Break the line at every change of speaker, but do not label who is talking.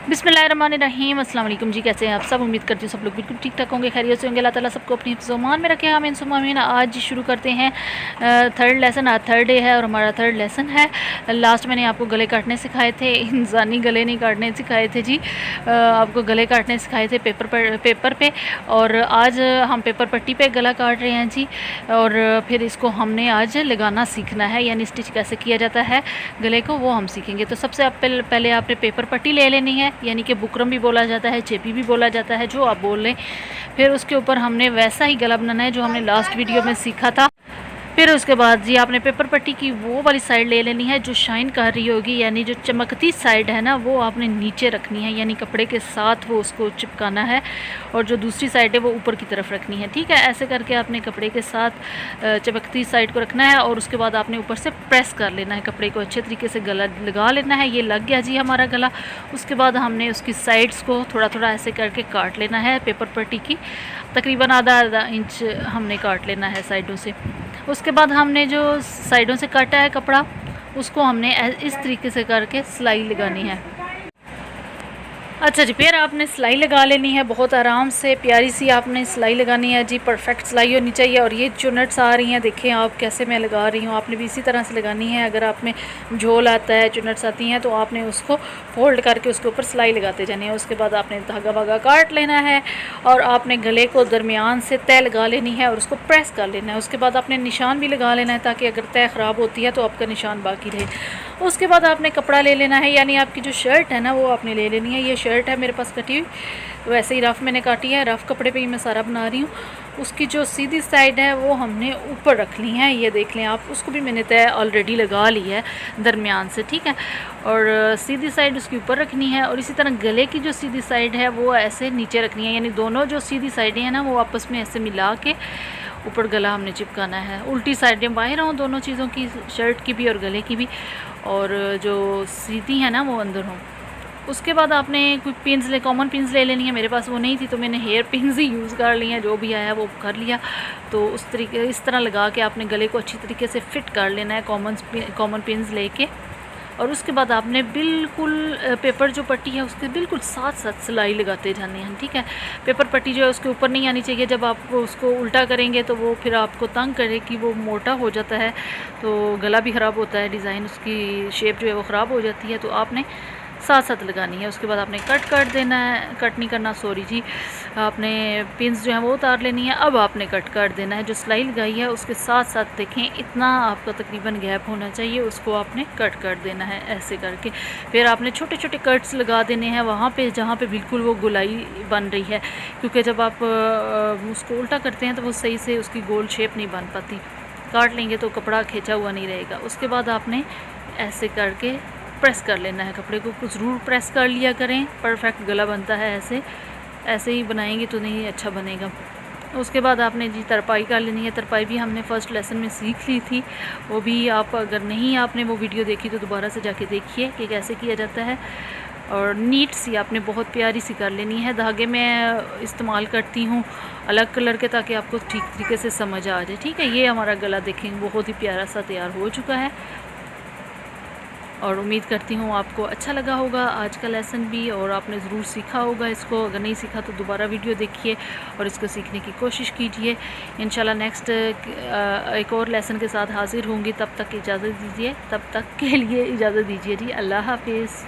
बिस्मिल्लाहिर्रहमानिर्रहीम अस्सलाम वालेकुम जी। कैसे हैं आप सब? उम्मीद करती हूँ सब लोग बिल्कुल ठीक ठाक होंगे, खैरियत से होंगे। अल्लाह ताला सबको अपनी ज़ुबान में रखे। आमीन सुम्मा आमीन। आज शुरू करते हैं थर्ड लेसन। आज थर्ड डे है और हमारा थर्ड लेसन है। लास्ट मैंने आपको गले काटने सिखाए थे, इंसानी गले नहीं काटने सिखाए थे जी। आपको गले काटने सिखाए थे पेपर पे, और आज हम पेपर पट्टी पे गला काट रहे हैं जी। और फिर इसको हमने आज लगाना सीखना है, यानी स्टिच कैसे किया जाता है गले को, वो हम सीखेंगे। तो सबसे पहले आपने पेपर पट्टी ले लेनी है, यानी कि बुकरम भी बोला जाता है, चेपी भी बोला जाता है, जो आप बोल लें। फिर उसके ऊपर हमने वैसा ही गला बनाना है जो हमने लास्ट वीडियो में सीखा था। फिर उसके बाद जी आपने पेपर पट्टी की वो वाली साइड ले लेनी है जो शाइन कर रही होगी, यानी जो चमकती साइड है ना, वो आपने नीचे रखनी है, यानी कपड़े के साथ वो उसको चिपकाना है। और जो दूसरी साइड है वो ऊपर की तरफ रखनी है, ठीक है। ऐसे करके आपने कपड़े के साथ चमकती साइड को रखना है, और उसके बाद आपने ऊपर से प्रेस कर लेना है कपड़े को, अच्छे तरीके से गला लगा लेना है। ये लग गया जी हमारा गला। उसके बाद हमने उसकी साइड्स को थोड़ा थोड़ा ऐसे करके काट लेना है। पेपर पट्टी की तकरीबन आधा इंच हमने काट लेना है साइडों से। उसके बाद हमने जो साइडों से काटा है कपड़ा, उसको हमने इस तरीके से करके सिलाई लगानी है। अच्छा जी, फिर आपने सिलाई लगा लेनी है, बहुत आराम से प्यारी सी आपने सिलाई लगानी है जी। परफेक्ट सिलाई होनी चाहिए। और ये जो नट्स आ रही हैं, देखें आप कैसे मैं लगा रही हूँ, आपने भी इसी तरह से लगानी है। अगर आप में झोल आता है, जो नट्स आती हैं, तो आपने उसको फोल्ड करके उसके ऊपर सिलाई लगाते जानी है। उसके बाद आपने धागा वागा काट लेना है, और आपने गले को दरमियान से तय लगा लेनी है और उसको प्रेस कर लेना है। उसके बाद आपने निशान भी लगा लेना है, ताकि अगर तय ख़राब होती है तो आपका निशान बाकी रहे। उसके बाद आपने कपड़ा ले लेना है, यानी आपकी जो शर्ट है ना, वो आपने ले लेनी है। ये शर्ट है मेरे पास कटी हुई, वैसे ही रफ़ मैंने काटी है, रफ़ कपड़े पे ही मैं सारा बना रही हूँ। उसकी जो सीधी साइड है वो हमने ऊपर रखनी है, ये देख लें आप। उसको भी मैंने तय ऑलरेडी लगा ली है दरमियान से, ठीक है। और सीधी साइड उसकी ऊपर रखनी है, और इसी तरह गले की जो सीधी साइड है वो ऐसे नीचे रखनी है, यानी दोनों जो सीधी साइडें हैं ना, वो आपस में ऐसे मिला के ऊपर गला हमने चिपकाना है। उल्टी साइडें बाहर हों दोनों चीज़ों की, शर्ट की भी और गले की भी, और जो सीधी है ना वो अंदर हों। उसके बाद आपने कोई पिन्स कॉमन पिन्स ले लेनी है। मेरे पास वो नहीं थी, तो मैंने हेयर पिन्स ही यूज़ कर ली हैं, जो भी आया वो कर लिया। तो इस तरह लगा के आपने गले को अच्छी तरीके से फ़िट कर लेना है, कॉमन पिन्स लेके। और उसके बाद आपने बिल्कुल पेपर जो पट्टी है उसके बिल्कुल साथ साथ सिलाई लगाते जाने हैं, ठीक है। पेपर पट्टी जो है उसके ऊपर नहीं आनी चाहिए। जब आप उसको उल्टा करेंगे तो वो फिर आपको तंग करे कि वो मोटा हो जाता है, तो गला भी ख़राब होता है, डिज़ाइन उसकी शेप जो है वो ख़राब हो जाती है। तो आपने साथ साथ लगानी है। उसके बाद आपने कट कर देना है, कट नहीं करना, सॉरी जी, आपने पिन्स जो है वो उतार लेनी है। अब आपने कट कर देना है। जो सिलाई लगाई है उसके साथ साथ देखें इतना आपका तकरीबन गैप होना चाहिए, उसको आपने कट कर देना है ऐसे करके। फिर आपने छोटे छोटे कट्स लगा देने हैं वहाँ पे जहाँ पे बिल्कुल वो गोलाई बन रही है, क्योंकि जब आप उसको उल्टा करते हैं तो वो सही से उसकी गोल शेप नहीं बन पाती। काट लेंगे तो कपड़ा खींचा हुआ नहीं रहेगा। उसके बाद आपने ऐसे करके प्रेस कर लेना है कपड़े को, ज़रूर प्रेस कर लिया करें, परफेक्ट गला बनता है ऐसे। ऐसे ही बनाएंगे तो नहीं अच्छा बनेगा। उसके बाद आपने जी तरपाई कर लेनी है। तरपाई भी हमने फ़र्स्ट लेसन में सीख ली थी, वो भी आप अगर नहीं आपने वो वीडियो देखी तो दोबारा से जाके देखिए कि कैसे किया जाता है। और नीट सी आपने बहुत प्यारी सी कर लेनी है। धागे मैं इस्तेमाल करती हूँ अलग कलर के, ताकि आपको ठीक तरीके से समझ आ जाए, ठीक है। ये हमारा गला देखेंगे बहुत ही प्यारा सा तैयार हो चुका है, और उम्मीद करती हूँ आपको अच्छा लगा होगा आज का लेसन भी, और आपने ज़रूर सीखा होगा इसको। अगर नहीं सीखा तो दोबारा वीडियो देखिए और इसको सीखने की कोशिश कीजिए। इंशाल्लाह नेक्स्ट एक और लेसन के साथ हाज़िर होंगी। तब तक इजाज़त दीजिए, तब तक के लिए इजाज़त दीजिए जी। अल्लाह हाफिज़।